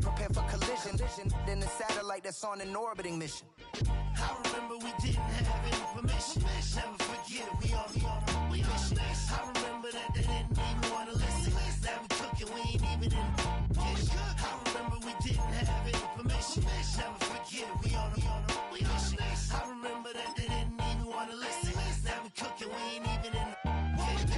prepare for collision. Then the satellite that's on an orbiting mission. I remember we didn't have any permission. Never forget it, we on a mission. I remember that they didn't even want to listen. Now we cooking, we ain't even in the kitchen. I remember we didn't have any permission. Never forget it, we on a mission. I remember that they didn't even want to listen. Now we cooking, we ain't even in the kitchen.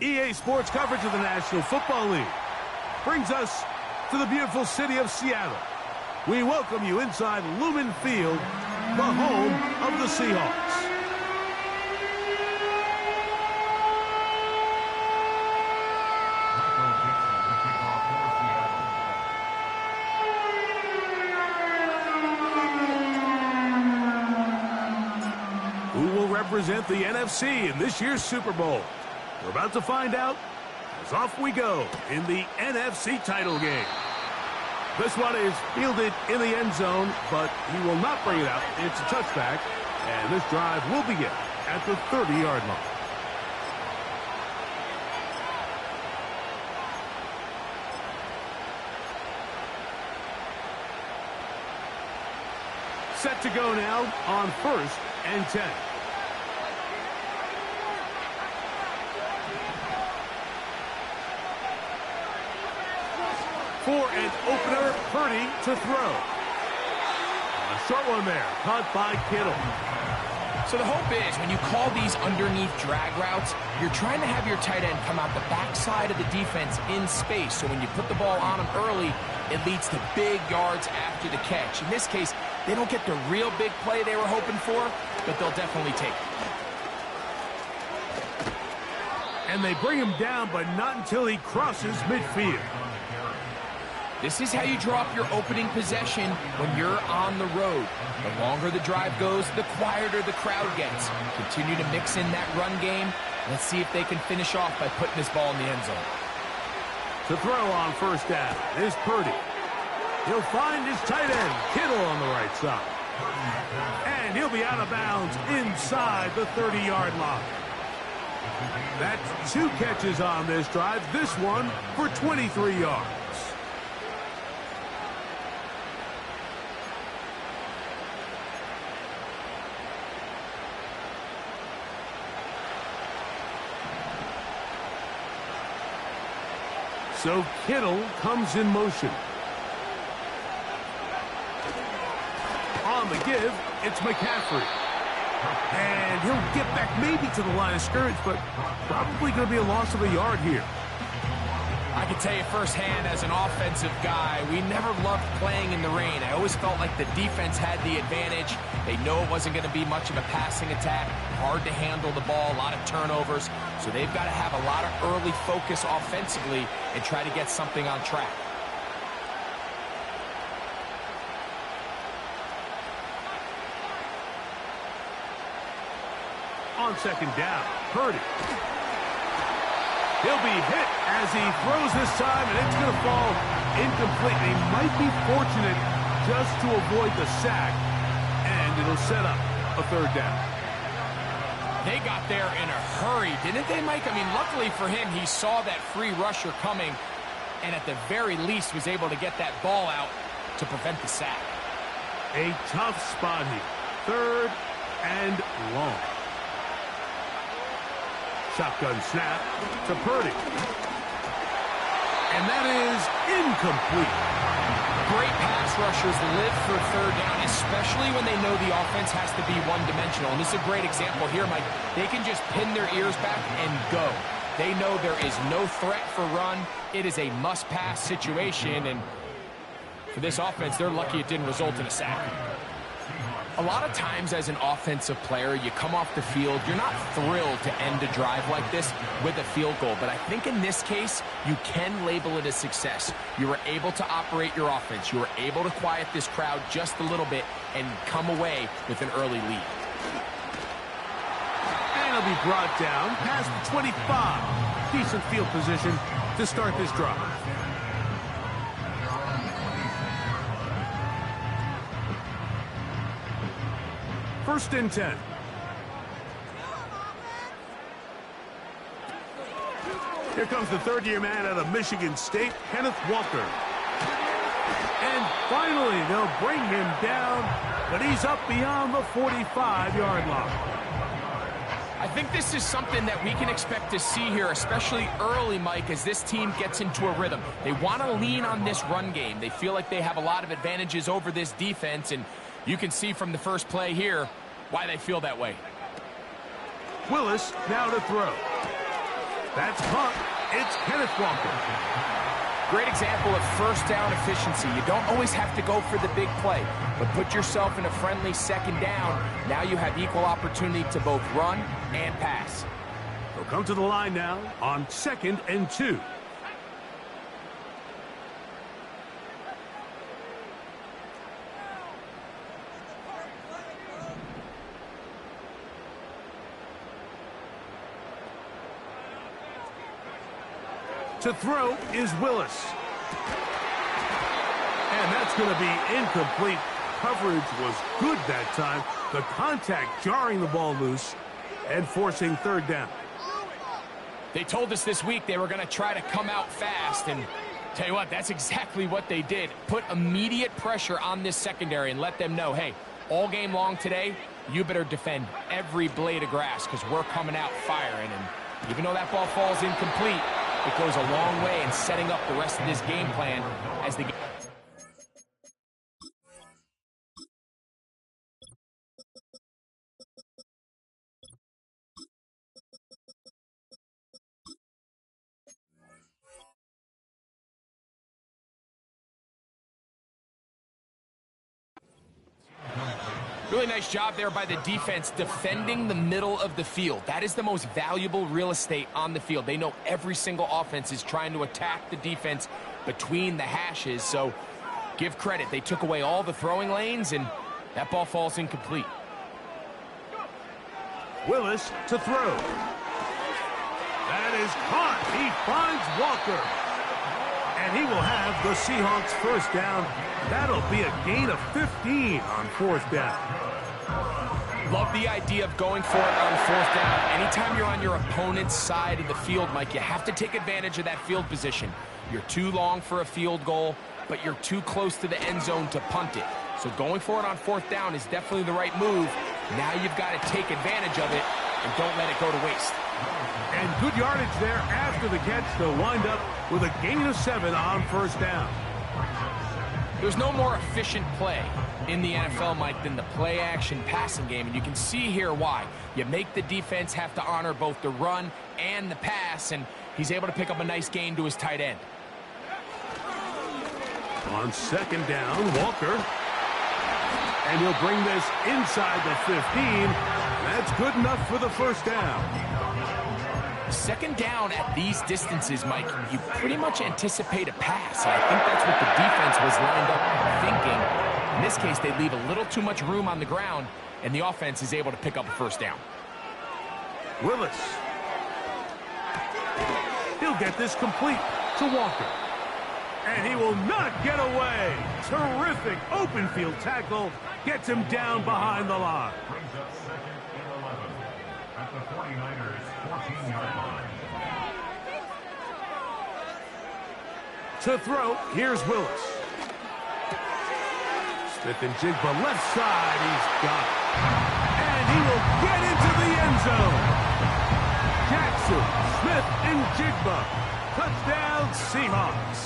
EA Sports coverage of the National Football League brings us to the beautiful city of Seattle. We welcome you inside Lumen Field, the home of the Seahawks. Who will represent the NFC in this year's Super Bowl? We're about to find out as off we go in the NFC title game. This one is fielded in the end zone, but he will not bring it out. It's a touchback, and this drive will begin at the 30-yard line. Set to go now on 1st and 10. For an opener, Purdy to throw. A short one there, caught by Kittle. So the hope is when you call these underneath drag routes, you're trying to have your tight end come out the backside of the defense in space. So when you put the ball on him early, it leads to big yards after the catch. In this case, they don't get the real big play they were hoping for, but they'll definitely take it. And they bring him down, but not until he crosses midfield. This is how you draw up your opening possession when you're on the road. The longer the drive goes, the quieter the crowd gets. Continue to mix in that run game. Let's see if they can finish off by putting this ball in the end zone. To throw on 1st down is Purdy. He'll find his tight end, Kittle, on the right side. And he'll be out of bounds inside the 30-yard line. That's 2 catches on this drive, this one for 23 yards. So Kittle comes in motion. On the give, it's McCaffrey. And he'll get back maybe to the line of scrimmage, but probably going to be a loss of a yard here. I can tell you firsthand as an offensive guy, we never loved playing in the rain. I always felt like the defense had the advantage. They know it wasn't going to be much of a passing attack. Hard to handle the ball, a lot of turnovers. So they've got to have a lot of early focus offensively and try to get something on track. On 2nd down, Purdy. He'll be hit as he throws this time, and it's going to fall incomplete. They might be fortunate just to avoid the sack, and it'll set up a 3rd down. They got there in a hurry, didn't they, Mike? I mean, luckily for him, he saw that free rusher coming, and at the very least was able to get that ball out to prevent the sack. A tough spot here. 3rd and long. Shotgun snap to Purdy. And that is incomplete. Great pass rushers live for 3rd down, especially when they know the offense has to be one-dimensional. And this is a great example here, Mike. They can just pin their ears back and go. They know there is no threat for run. It is a must-pass situation. And for this offense, they're lucky it didn't result in a sack. A lot of times as an offensive player, you come off the field, you're not thrilled to end a drive like this with a field goal. But I think in this case, you can label it a success. You were able to operate your offense. You were able to quiet this crowd just a little bit and come away with an early lead. And he'll be brought down past the 25. Decent field position to to start this drive. First and 10. Here comes the third-year man out of Michigan State, Kenneth Walker. And finally, they'll bring him down, but he's up beyond the 45-yard line. I think this is something that we can expect to see here, especially early, Mike, as this team gets into a rhythm. They want to lean on this run game. They feel like they have a lot of advantages over this defense, and you can see from the first play here why they feel that way. Willis now to throw. That's caught. It's Kenneth Walker. Great example of first down efficiency. You don't always have to go for the big play, but put yourself in a friendly second down. Now you have equal opportunity to both run and pass. They'll come to the line now on 2nd and 2. To throw is Willis. And that's going to be incomplete. Coverage was good that time. The contact jarring the ball loose and forcing third down. They told us this week they were going to try to come out fast, and tell you what, that's exactly what they did. Put immediate pressure on this secondary and let them know, hey, all game long today, you better defend every blade of grass because we're coming out firing. And even though that ball falls incomplete, it goes a long way in setting up the rest of this game plan as the game. Really nice job there by the defense defending the middle of the field. That is the most valuable real estate on the field. They know every single offense is trying to attack the defense between the hashes, so give credit. They took away all the throwing lanes, and that ball falls incomplete. Willis to throw. That is caught. He finds Walker. And he will have the Seahawks first down. That'll be a gain of 15 on 4th down. Love the idea of going for it on 4th down. Anytime you're on your opponent's side of the field, Mike, you have to take advantage of that field position. You're too long for a field goal, but you're too close to the end zone to punt it. So going for it on 4th down is definitely the right move. Now you've got to take advantage of it and don't let it go to waste. And good yardage there after the catch to wind up with a gain of 7 on 1st down. There's no more efficient play in the NFL, Mike, than the play-action passing game, and you can see here why. You make the defense have to honor both the run and the pass, and he's able to pick up a nice gain to his tight end. On 2nd down, Walker. And he'll bring this inside the 15. That's good enough for the first down. 2nd down at these distances, Mike, you pretty much anticipate a pass. And I think that's what the defense was lined up thinking. In this case, they leave a little too much room on the ground, and the offense is able to pick up a first down. Willis. He'll get this complete to Walker. And he will not get away. Terrific open field tackle. Gets him down behind the line. Brings up 2nd and 11 at the 49ers 14-yard line. To throw, here's Willis. Smith and Jigba left side, he's got it. And he will get into the end zone. Jackson, Smith, and Jigba. Touchdown, Seahawks.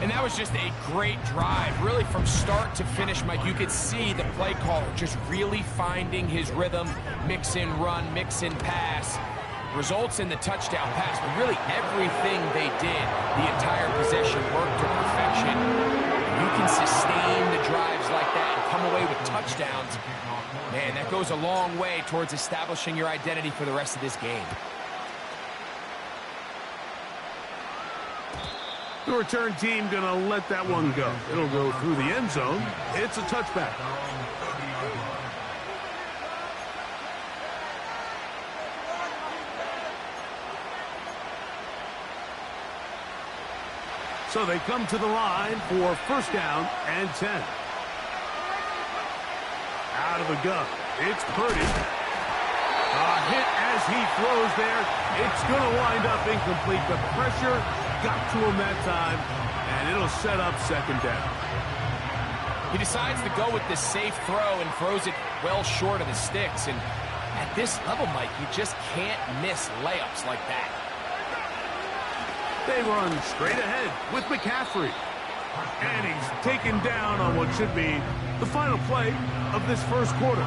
And that was just a great drive, really from start to finish, Mike. You could see the play caller just really finding his rhythm, mix in run, mix in pass. Results in the touchdown pass, but really everything they did, the entire possession worked to perfection. You can sustain the drives like that and come away with touchdowns. Man, that goes a long way towards establishing your identity for the rest of this game. The return team going to let that one go. It'll go through the end zone. It's a touchback. So they come to the line for first down and 10. Out of the gun, it's Purdy. A hit as he throws there. It's going to wind up incomplete. The pressure got to him that time, and it'll set up second down. He decides to go with this safe throw and throws it well short of the sticks. And at this level, Mike, you just can't miss layups like that. They run straight ahead with McCaffrey. And he's taken down on what should be the final play of this first quarter.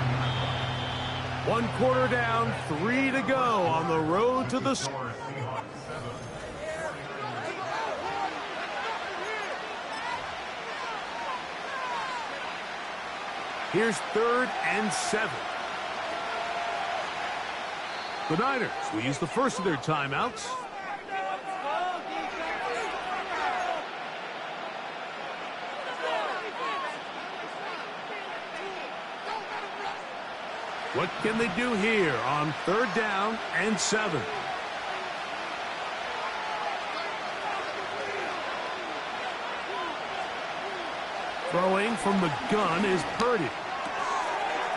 1 quarter down, 3 to go on the road to the... Here's 3rd and 7. The Niners will use the first of their timeouts. What can they do here on 3rd down and 7? Throwing from the gun is Purdy.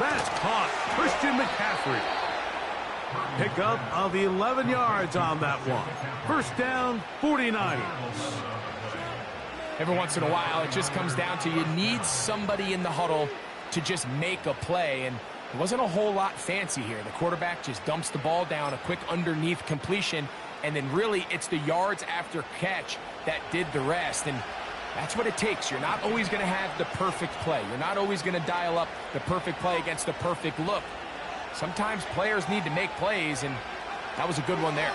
That's caught. Christian McCaffrey. Pickup of 11 yards on that one. First down, 49ers. Every once in a while, it just comes down to you need somebody in the huddle to just make a play. And it wasn't a whole lot fancy here. The quarterback just dumps the ball down, a quick underneath completion, and then really it's the yards after catch that did the rest. And that's what it takes. You're not always going to have the perfect play. You're not always going to dial up the perfect play against the perfect look. Sometimes players need to make plays, and that was a good one there.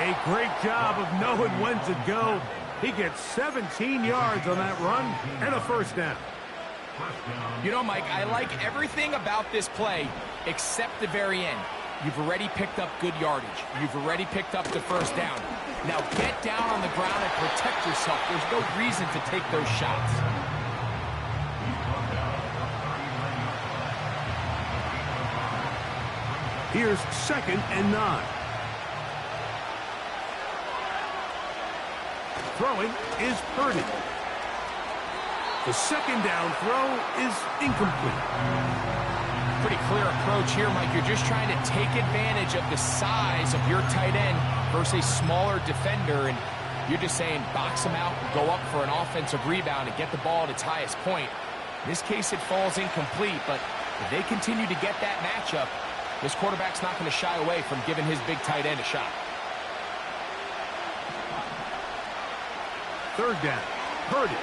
A great job of knowing when to go. He gets 17 yards on that run and a first down. You know, Mike, I like everything about this play except the very end. You've already picked up good yardage. You've already picked up the first down. Now get down on the ground and protect yourself. There's no reason to take those shots. Here's 2nd and 9. Throwing is Purdy. The second down throw is incomplete. Pretty clear approach here, Mike. You're just trying to take advantage of the size of your tight end versus a smaller defender, and you're just saying box him out, go up for an offensive rebound, and get the ball at its highest point. In this case, it falls incomplete, but if they continue to get that matchup, this quarterback's not going to shy away from giving his big tight end a shot. 3rd down, Purdy.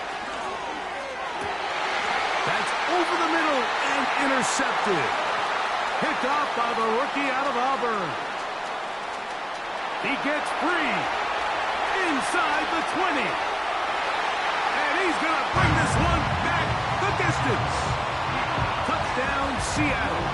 That's over the middle and intercepted. Picked off by the rookie out of Auburn. He gets free inside the 20. And he's going to bring this one back the distance. Touchdown, Seattle.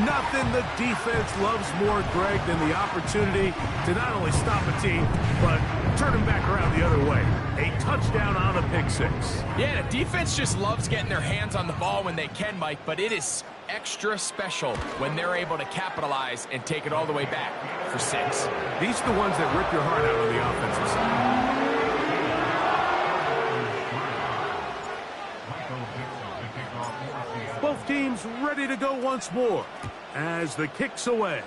Nothing the defense loves more, Greg, than the opportunity to not only stop a team, but turn them back around the other way. A touchdown on a pick six. Yeah, the defense just loves getting their hands on the ball when they can, Mike, but it is extra special when they're able to capitalize and take it all the way back for 6. These are the ones that rip your heart out on the offensive side. Both teams ready to go once more as the kick's away.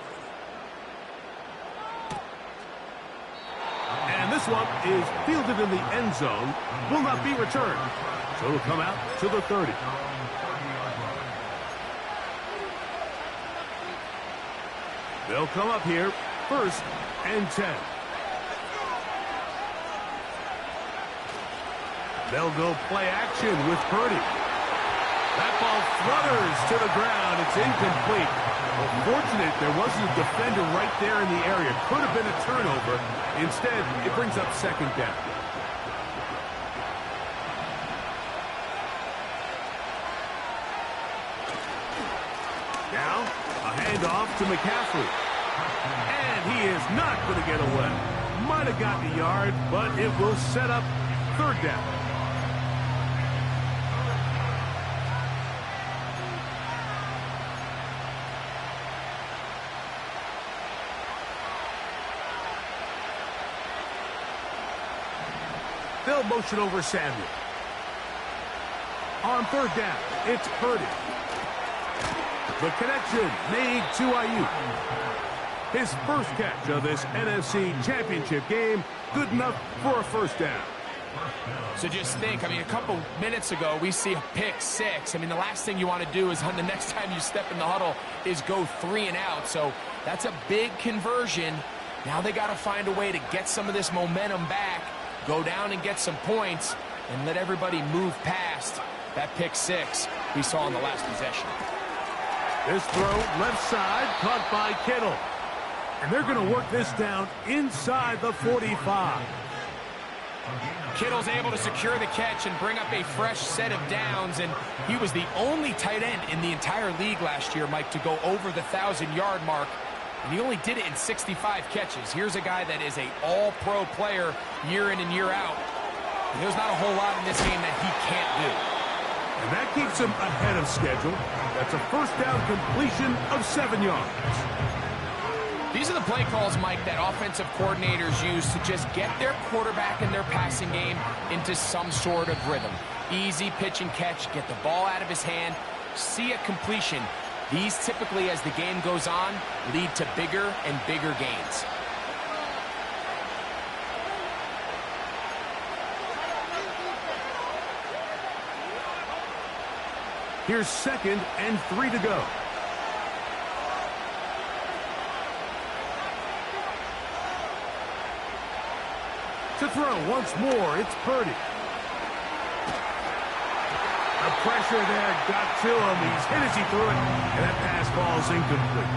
And this one is fielded in the end zone, will not be returned. So it'll come out to the 30. They'll come up here, 1st and 10. They'll go play action with Purdy. That ball flutters to the ground. It's incomplete. Fortunate there wasn't a defender right there in the area. Could have been a turnover. Instead, it brings up 2nd down. Now, a handoff to McCaffrey. And he is not going to get away. Might have gotten a yard, but it will set up 3rd down. They'll motion over Samuel. On third down, it's Purdy. The connection made to Ayuk. His first catch of this NFC Championship game, good enough for a first down. So just think, a couple minutes ago, we see a pick six. The last thing you want to do is on the next time you step in the huddle is go 3 and out. So that's a big conversion. Now they got to find a way to get some of this momentum back, go down and get some points, and let everybody move past that pick six we saw in the last possession. This throw left side, caught by Kittle. And they're going to work this down inside the 45. Kittle's able to secure the catch and bring up a fresh set of downs, and he was the only tight end in the entire league last year, Mike, to go over the 1,000-yard mark, and he only did it in 65 catches. Here's a guy that is an all-pro player year in and year out. And there's not a whole lot in this game that he can't do. And that keeps him ahead of schedule. That's a first down completion of 7 yards. These are the play calls, Mike, that offensive coordinators use to just get their quarterback and their passing game into some sort of rhythm. Easy pitch and catch, get the ball out of his hand, see a completion. These typically, as the game goes on, lead to bigger and bigger gains. Here's 2nd and 3 to go. To throw once more, it's Purdy. The pressure there got to him. He's hit as he threw it, and that pass falls incomplete.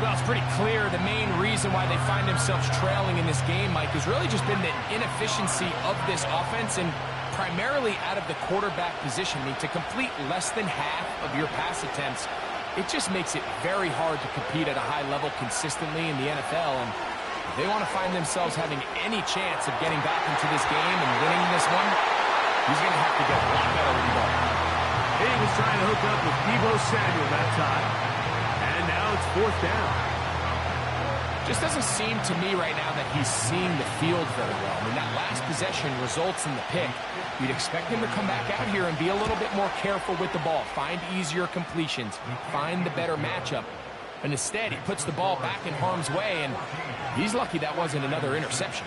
Well, it's pretty clear the main reason why they find themselves trailing in this game, Mike, has really just been the inefficiency of this offense and primarily out of the quarterback position. To complete less than half of your pass attempts, it just makes it very hard to compete at a high level consistently in the NFL. And if they want to find themselves having any chance of getting back into this game and winning this one, he's going to have to get a lot better with the ball. He was trying to hook up with Deebo Samuel that time. And now it's 4th down. Just doesn't seem to me right now that he's seeing the field very well. That last possession results in the pick. You'd expect him to come back out here and be a little bit more careful with the ball, find easier completions, find the better matchup. And instead, he puts the ball back in harm's way, and he's lucky that wasn't another interception.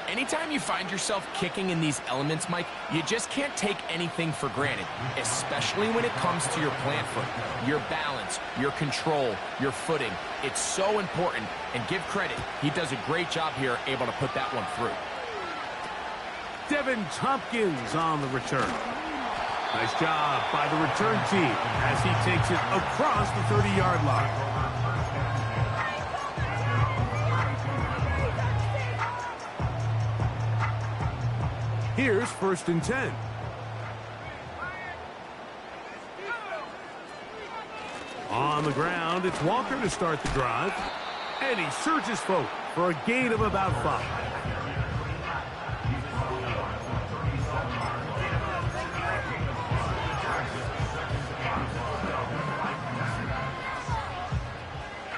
Anytime you find yourself kicking in these elements, Mike, you just can't take anything for granted, especially when it comes to your plant foot, your balance, your control, your footing. It's so important, and give credit. He does a great job here, able to put that one through. Devin Tompkins on the return. Nice job by the return team as he takes it across the 30-yard line. Here's 1st and 10. On the ground, it's Walker to start the drive. And he surges forward for a gain of about 5.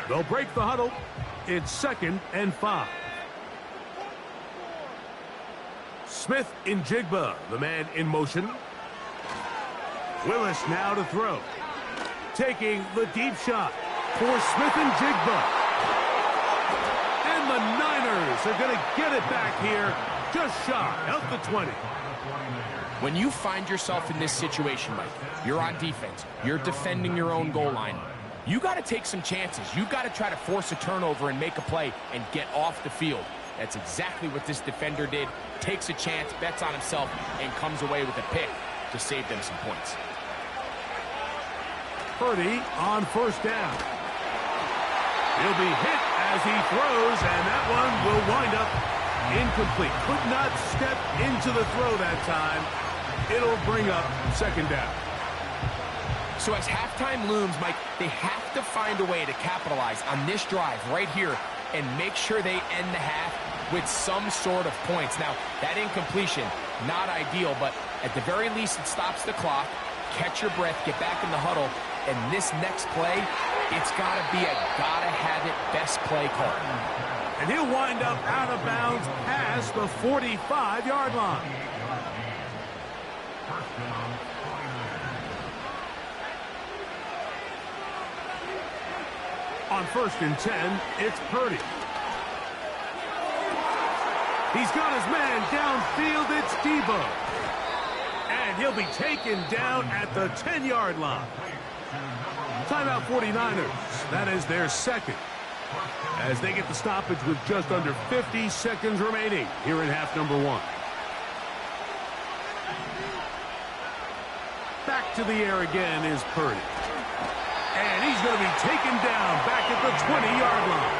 They'll break the huddle. It's 2nd and 5. Smith in Jigba, the man in motion. Willis now to throw. Taking the deep shot for Smith and Jigba. And the Niners are going to get it back here just shy of the 20. When you find yourself in this situation, Mike, you're on defense, you're defending your own goal line, you got to take some chances. You've got to try to force a turnover and make a play and get off the field. That's exactly what this defender did. Takes a chance, bets on himself, and comes away with a pick to save them some points. Purdy on 1st down. He'll be hit as he throws, and that one will wind up incomplete. Could not step into the throw that time. It'll bring up 2nd down. So as halftime looms, Mike, they have to find a way to capitalize on this drive right here and make sure they end the half with some sort of points. Now, that incompletion, not ideal, but at the very least it stops the clock. Catch your breath, get back in the huddle, and this next play, it's got to be a gotta-have-it best play call. And he'll wind up out of bounds past the 45-yard line. First down, 49ers. On 1st and 10, it's Purdy. He's got his man downfield. It's Debo. And he'll be taken down at the 10-yard line. Timeout 49ers. That is their second, as they get the stoppage with just under 50 seconds remaining here in half number 1. Back to the air again is Purdy. And he's going to be taken down back at the 20-yard line.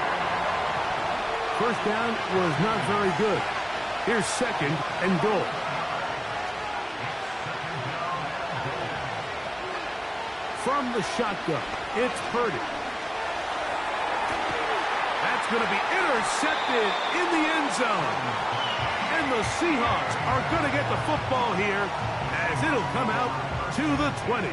First down was not very good. Here's 2nd and goal. From the shotgun, it's Purdy. That's going to be intercepted in the end zone. And the Seahawks are going to get the football here as it'll come out to the 20.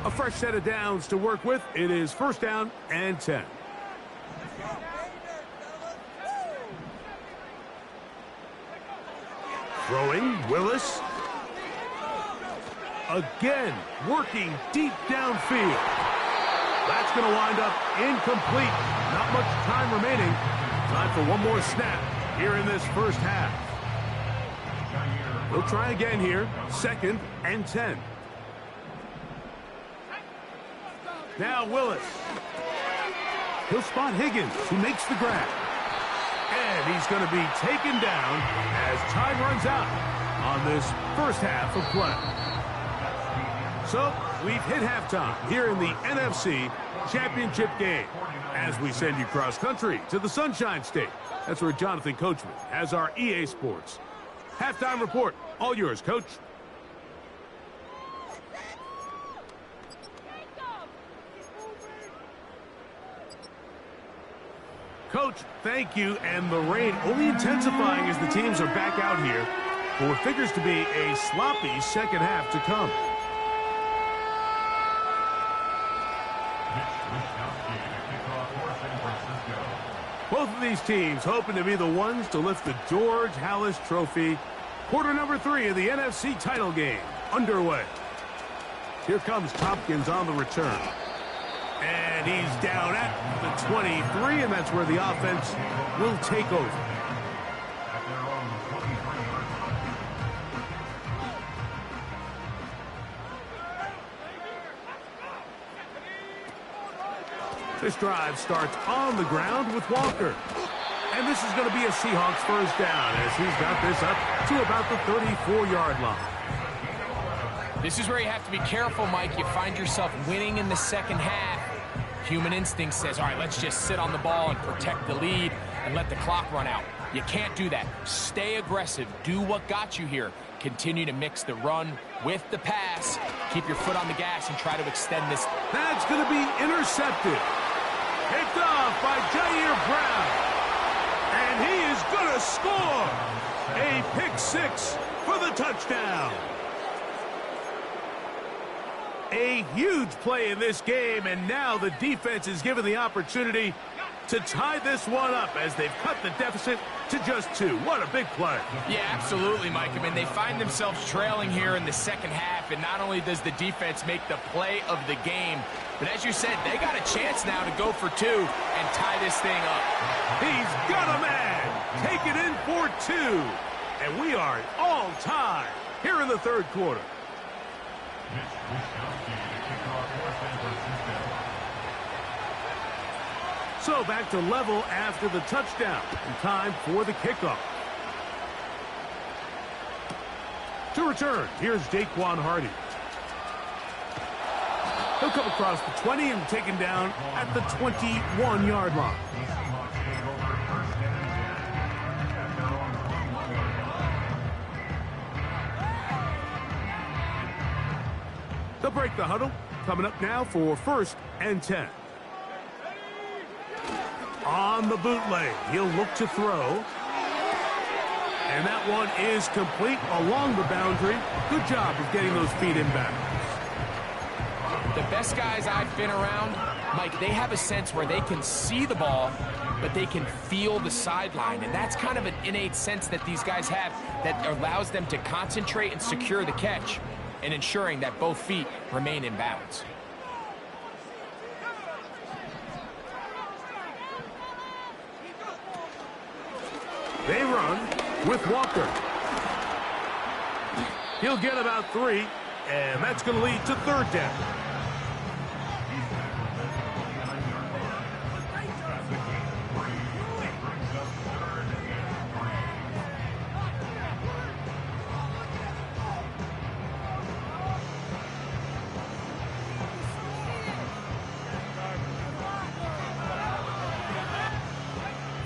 A fresh set of downs to work with. It is 1st down and 10. Throwing, Willis. Again, working deep downfield. That's going to wind up incomplete. Not much time remaining. Time for one more snap here in this first half. We'll try again here. 2nd and 10. Now Willis. He'll spot Higgins, who makes the grab. And he's going to be taken down as time runs out on this first half of play. So we've hit halftime here in the NFC Championship game as we send you cross-country to the Sunshine State. That's where Jonathan Coachman has our EA Sports halftime report. All yours, Coach. Coach, thank you. And the rain only intensifying as the teams are back out here for what figures to be a sloppy second half to come. Both of these teams hoping to be the ones to lift the George Halas Trophy. Quarter number 3 of the NFC title game underway. Here comes Tompkins on the return. And he's down at the 23, and that's where the offense will take over. This drive starts on the ground with Walker. And this is going to be a Seahawks first down as he's got this up to about the 34-yard line. This is where you have to be careful, Mike. You find yourself winning in the second half. Human instinct says, all right, let's just sit on the ball and protect the lead and let the clock run out. You can't do that. Stay aggressive. Do what got you here. Continue to mix the run with the pass. Keep your foot on the gas and try to extend this. That's going to be intercepted. Picked off by Jair Brown. And he is going to score. A pick 6 for the touchdown. A huge play in this game, and now the defense is given the opportunity to tie this one up as they've cut the deficit to just 2. What a big play. Yeah, absolutely, Mike. I mean, they find themselves trailing here in the second half, and not only does the defense make the play of the game, but as you said, they got a chance now to go for 2 and tie this thing up. He's got a man. Take it in for 2. And we are all tied here in the third quarter. So back to level after the touchdown, and time for the kickoff. To return, here's Daquan Hardy. He'll come across the 20 and taken down at the 21-yard line. They'll break the huddle. Coming up now for 1st and 10. On the bootleg, he'll look to throw. And that one is complete along the boundary. Good job of getting those feet in bounds. The best guys I've been around, Mike, they have a sense where they can see the ball, but they can feel the sideline. And that's kind of an innate sense that these guys have that allows them to concentrate and secure the catch and ensuring that both feet remain in bounds. They run with Walker. He'll get about 3, and that's going to lead to 3rd down.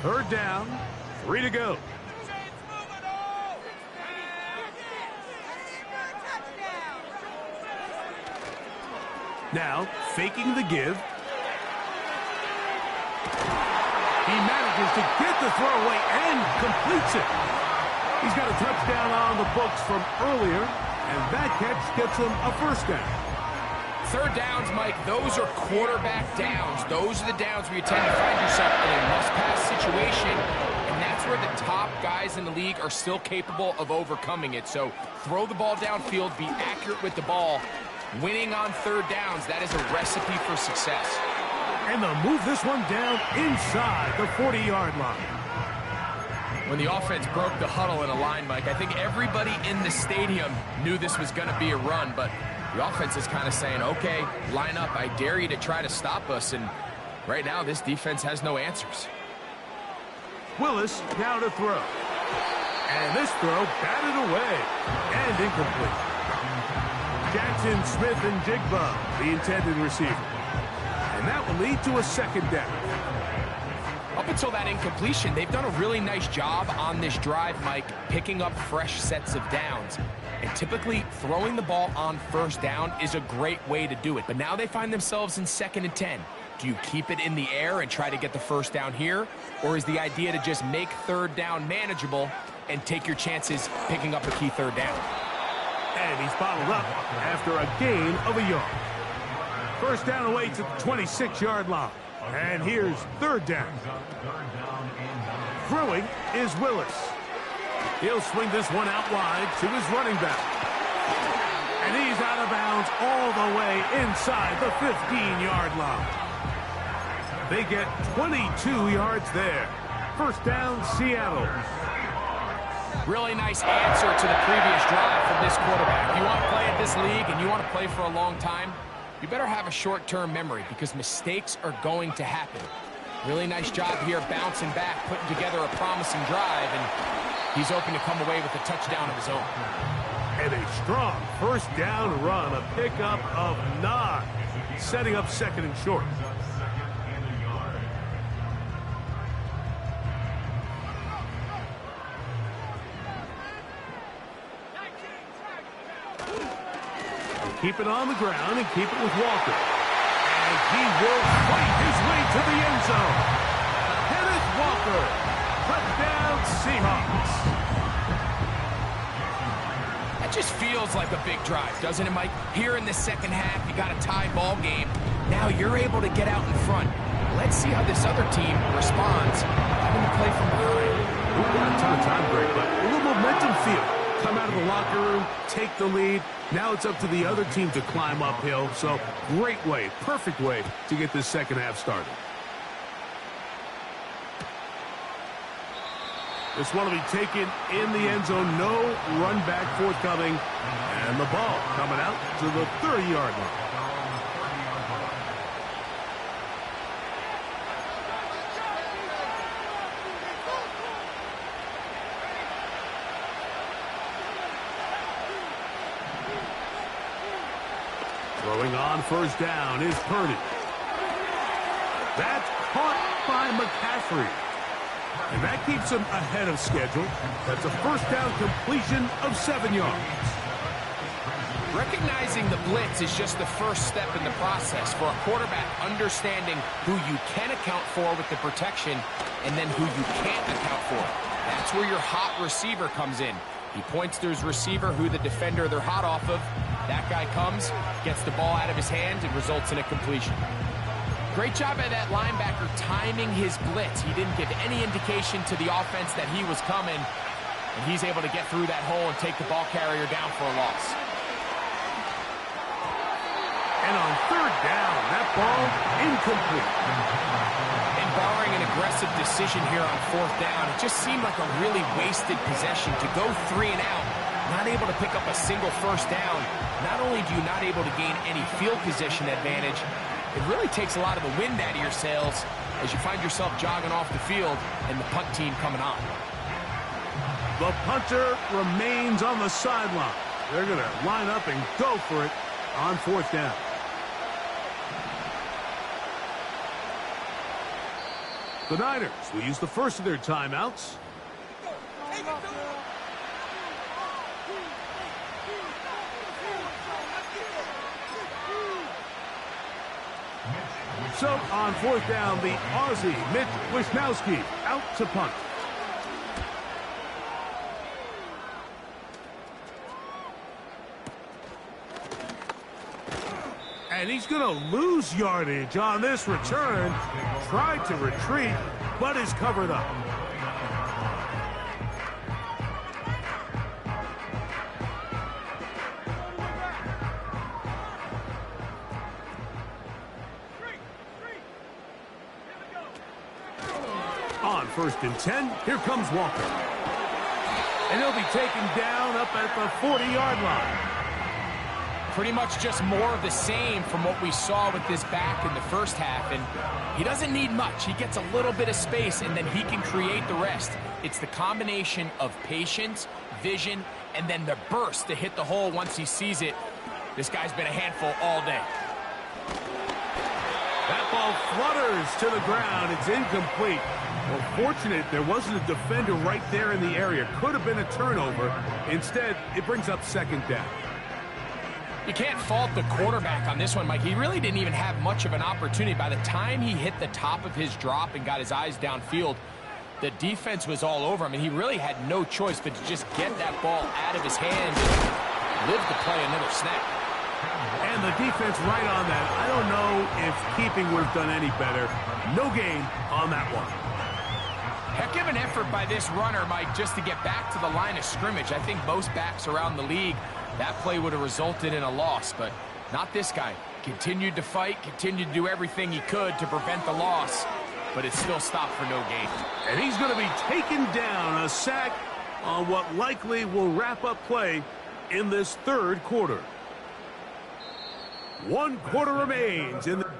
Third down, 3 to go. Now, faking the give. He manages to get the throw away and completes it. He's got a touchdown on the books from earlier, and that catch gets him a 1st down. 3rd downs, Mike, those are quarterback downs. Those are the downs where you tend to find yourself in a must-pass situation, and that's where the top guys in the league are still capable of overcoming it. So throw the ball downfield, be accurate with the ball. Winning on 3rd downs, that is a recipe for success. And they'll move this one down inside the 40-yard line. When the offense broke the huddle in a line, Mike, I think everybody in the stadium knew this was going to be a run, but the offense is kind of saying, okay, line up, I dare you to try to stop us, and right now this defense has no answers. Willis now to throw. And this throw batted away and incomplete. Jackson, Smith, and Jigba, the intended receiver. And that will lead to a 2nd down. Up until that incompletion, they've done a really nice job on this drive, Mike, picking up fresh sets of downs. And typically, throwing the ball on 1st down is a great way to do it. But now they find themselves in 2nd and 10. Do you keep it in the air and try to get the 1st down here? Or is the idea to just make 3rd down manageable and take your chances picking up a key 3rd down? And he's bottled up after a gain of a yard. 1st down away to the 26-yard line. And here's 3rd down. Throwing is Willis. He'll swing this one out wide to his running back. And he's out of bounds all the way inside the 15-yard line. They get 22 yards there. 1st down, Seattle. Really nice answer to the previous drive from this quarterback. If you want to play at this league and you want to play for a long time, you better have a short-term memory because mistakes are going to happen. Really nice job here bouncing back, putting together a promising drive, and he's open to come away with a touchdown of his own. And a strong 1st down run, a pickup of 9, setting up 2nd and short. Keep it on the ground and keep it with Walker. And he will fight his way to the end zone. Kenneth Walker. Touchdown, Seahawks. That just feels like a big drive, doesn't it, Mike? Here in the 2nd half, you got a tie ball game. Now you're able to get out in front. Let's see how this other team responds having to play from behind. We've got a ton of time break, but a little momentum feel. Come out of the locker room, take the lead. Now it's up to the other team to climb uphill. So great way, perfect way to get this 2nd half started. This one will be taken in the end zone. No run back forthcoming. And the ball coming out to the 30-yard line. Throwing on 1st down is Purdy. That's caught by McCaffrey. And that keeps him ahead of schedule. That's a 1st down completion of 7 yards. Recognizing the blitz is just the first step in the process for a quarterback, understanding who you can account for with the protection and then who you can't account for. That's where your hot receiver comes in. He points to his receiver, who the defender they're hot off of. That guy comes, gets the ball out of his hand, and results in a completion. Great job by that linebacker timing his blitz. He didn't give any indication to the offense that he was coming, and he's able to get through that hole and take the ball carrier down for a loss. And on third down, that ball incomplete. And barring an aggressive decision here on fourth down, it just seemed like a really wasted possession to go 3 and out, not able to pick up a single first down. Not only do you not able to gain any field position advantage, it really takes a lot of the wind out of your sails as you find yourself jogging off the field and the punt team coming on. The punter remains on the sideline. They're going to line up and go for it on fourth down. The Niners will use the first of their timeouts. So on fourth down, the Aussie, Mitch Wisnowski, out to punt. And he's going to lose yardage on this return. Tried to retreat, but is covered up. On 1st and 10, here comes Walker. And he'll be taken down up at the 40-yard line. Pretty much just more of the same from what we saw with this back in the first half. And he doesn't need much. He gets a little bit of space, and then he can create the rest. It's the combination of patience, vision, and then the burst to hit the hole once he sees it. This guy's been a handful all day. That ball flutters to the ground. It's incomplete. Well, fortunate there wasn't a defender right there in the area. Could have been a turnover. Instead, it brings up second down. You can't fault the quarterback on this one, Mike. He really didn't even have much of an opportunity. By the time he hit the top of his drop and got his eyes downfield, the defense was all over him, and he really had no choice but to just get that ball out of his hand and live to play another snap. And the defense right on that. I don't know if keeping would have done any better. No gain on that one. Heck of an effort by this runner, Mike, just to get back to the line of scrimmage. I think most backs around the league, that play would have resulted in a loss, but not this guy. Continued to fight, continued to do everything he could to prevent the loss, but it still stopped for no gain. And he's going to be taken down, a sack on what likely will wrap up play in this third quarter. 1 quarter remains in the...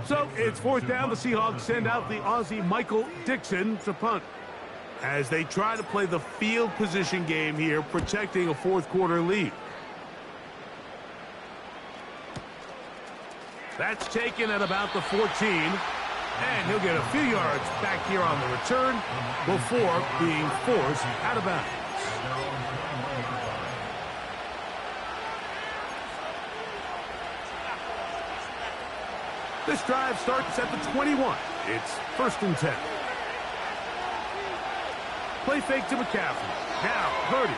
So it's fourth down. The Seahawks send out the Aussie Michael Dixon to punt as they try to play the field position game here, protecting a fourth quarter lead. That's taken at about the 14, and he'll get a few yards back here on the return before being forced out of bounds. This drive starts at the 21. It's 1st and 10. Play fake to McCaffrey. Now, Purdy.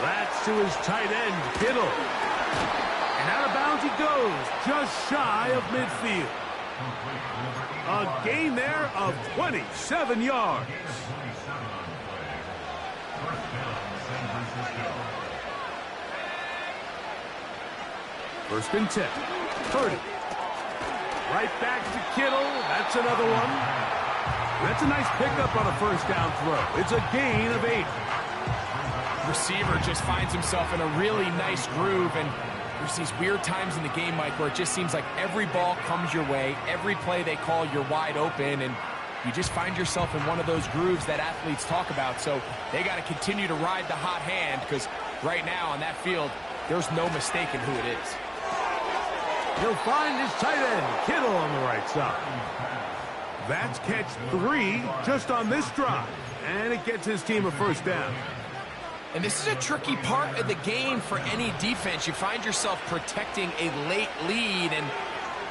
That's to his tight end, Kittle. And out of bounds he goes, just shy of midfield. A gain there of 27 yards. First and 10. Purdy. Right back to Kittle. That's another one. That's a nice pickup on a first down throw. It's a gain of 8. Receiver just finds himself in a really nice groove, and there's these weird times in the game, Mike, where it just seems like every ball comes your way, every play they call, you're wide open, and you just find yourself in one of those grooves that athletes talk about. So they got to continue to ride the hot hand, because right now on that field, there's no mistaking who it is. He'll find his tight end, Kittle, on the right side. That's catch 3 just on this drive. And it gets his team a first down. And this is a tricky part of the game for any defense. You find yourself protecting a late lead, and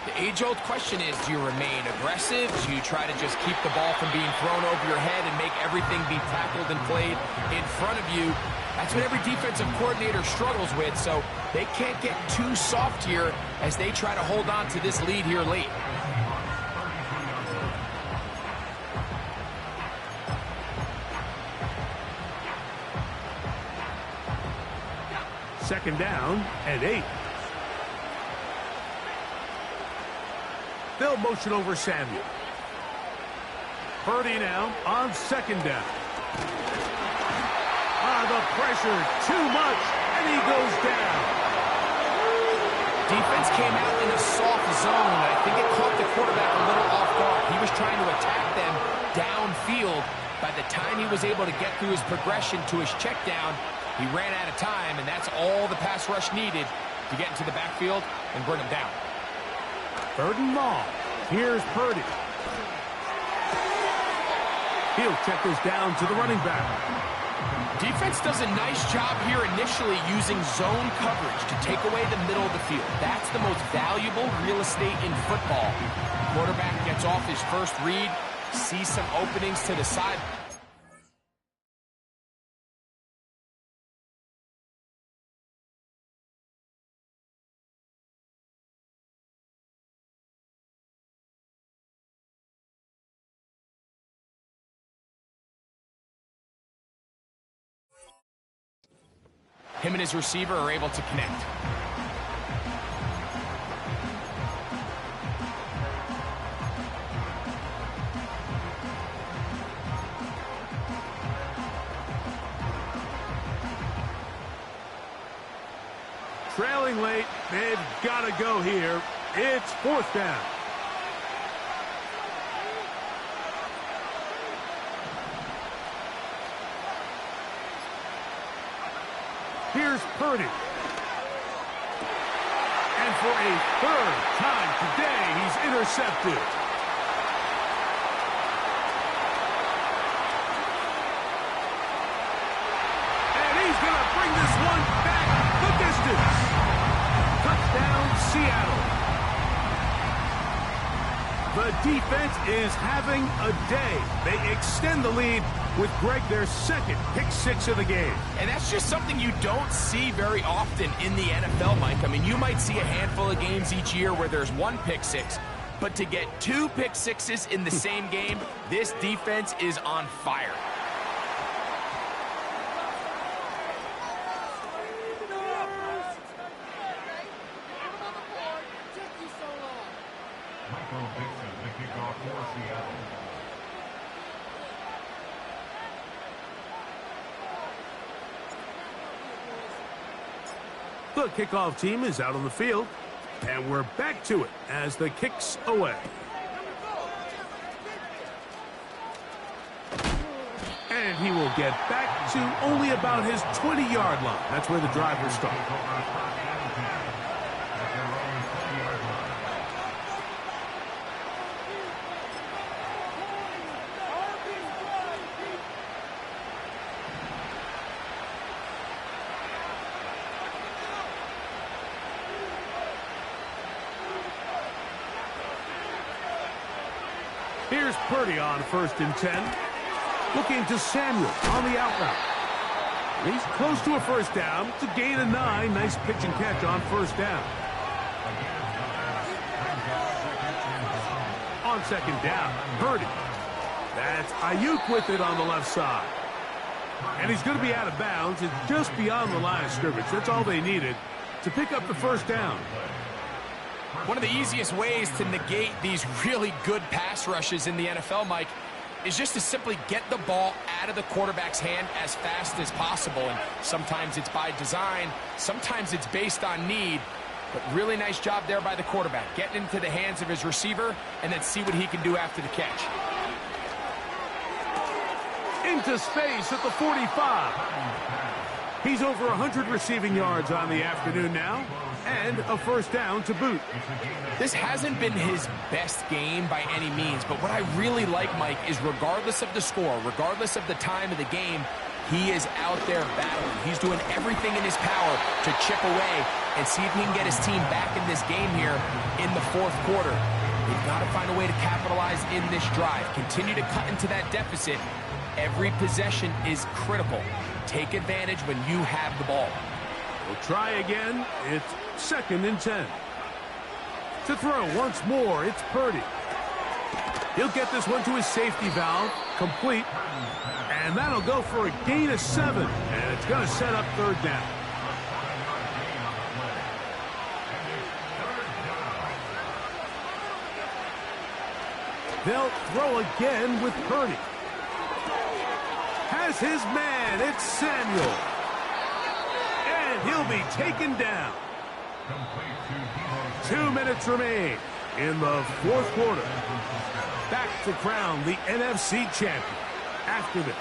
the age-old question is, do you remain aggressive? Do you try to just keep the ball from being thrown over your head and make everything be tackled and played in front of you? That's what every defensive coordinator struggles with, so they can't get too soft here as they try to hold on to this lead here late. Second down and 8. They'll motion over Samuel. Purdy now on second down. The pressure, too much, and he goes down. Defense came out in a soft zone. I think it caught the quarterback a little off guard. He was trying to attack them downfield. By the time he was able to get through his progression to his check down, he ran out of time, and that's all the pass rush needed to get into the backfield and bring him down. 3rd and long. Here's Purdy. He'll check this down to the running back. Defense does a nice job here initially using zone coverage to take away the middle of the field. That's the most valuable real estate in football. Quarterback gets off his first read, sees some openings to the side. Him and his receiver are able to connect. Trailing late, they've got to go here. It's 4th down. Here's Purdy. And for a 3rd time today, he's intercepted. And he's going to bring this one back the distance. Touchdown, Seattle. The defense is having a day. They extend the lead with Greg, their 2nd pick 6 of the game. And that's just something you don't see very often in the NFL, Mike. I mean, you might see a handful of games each year where there's 1 pick 6. But to get 2 pick 6s in the same game, this defense is on fire. The kickoff team is out on the field, and we're back to it as the kick's away. And he will get back to only about his 20-yard line. That's where the drive will start. Here's Purdy on 1st and 10. Looking to Samuel on the out route. He's close to a first down. It's a gain of 9. Nice pitch and catch on 1st down. On 2nd down, Purdy. That's Ayuk with it on the left side. And he's going to be out of bounds. It's just beyond the line of scrimmage. That's all they needed to pick up the first down. One of the easiest ways to negate these really good pass rushes in the NFL, Mike, is just to simply get the ball out of the quarterback's hand as fast as possible. And sometimes it's by design, sometimes it's based on need. But really nice job there by the quarterback, getting into the hands of his receiver and then see what he can do after the catch. Into space at the 45. He's over 100 receiving yards on the afternoon now, and a first down to boot. This hasn't been his best game by any means, but what I really like, Mike, is regardless of the score, regardless of the time of the game, he is out there battling. He's doing everything in his power to chip away and see if he can get his team back in this game here in the fourth quarter. They've got to find a way to capitalize in this drive. Continue to cut into that deficit. Every possession is critical. Take advantage when you have the ball. We'll try again. It's 2nd and 10. To throw once more, it's Purdy. He'll get this one to his safety valve, complete. And that'll go for a gain of 7. And it's going to set up 3rd down. They'll throw again with Purdy. Has his man, it's Samuel. And he'll be taken down. 2 minutes remain in the fourth quarter. Back to crown the NFC champion after this.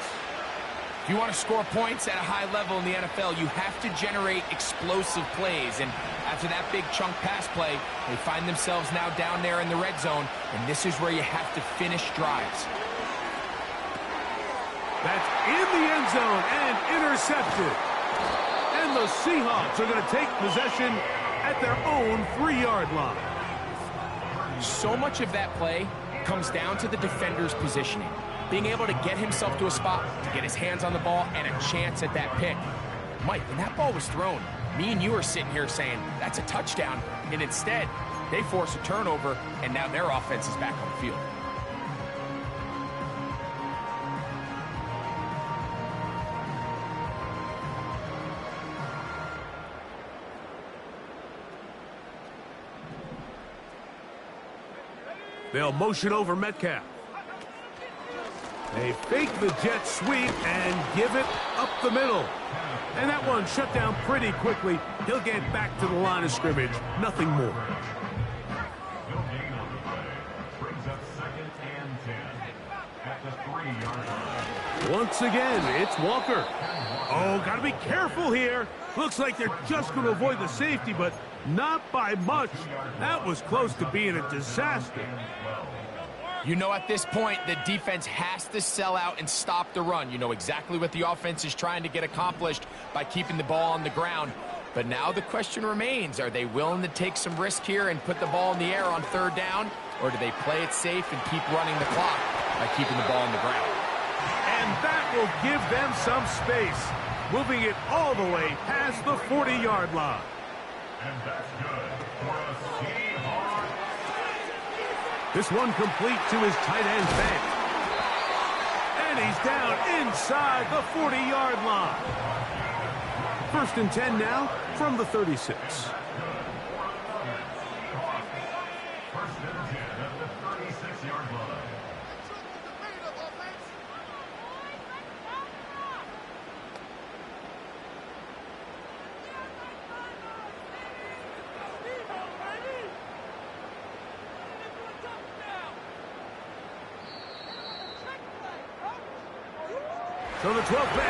If you want to score points at a high level in the NFL, you have to generate explosive plays. And after that big chunk pass play, they find themselves now down there in the red zone. And this is where you have to finish drives. That's in the end zone and intercepted. And the Seahawks are going to take possession at their own 3-yard line. So much of that play comes down to the defender's positioning. Being able to get himself to a spot, to get his hands on the ball, and a chance at that pick. Mike, when that ball was thrown, me and you are sitting here saying, that's a touchdown. And instead, they force a turnover, and now their offense is back on the field. They'll motion over Metcalf. They fake the jet sweep and give it up the middle. And that one shut down pretty quickly. He'll get back to the line of scrimmage. Nothing more. Brings up 2nd and 10 at the 3-yard line. Once again, it's Walker. Oh, got to be careful here. Looks like they're just going to avoid the safety, but not by much. That was close to being a disaster. You know, at this point, the defense has to sell out and stop the run. You know exactly what the offense is trying to get accomplished by keeping the ball on the ground. But now the question remains, are they willing to take some risk here and put the ball in the air on 3rd down? Or do they play it safe and keep running the clock by keeping the ball on the ground? And that will give them some space, moving it all the way past the 40-yard line. And that's good for a Seahawks. This one complete to his tight end, Bank. And he's down inside the 40-yard line. 1st and 10 now from the 36. 1st and 10 at the 36-yard line. So the 12th man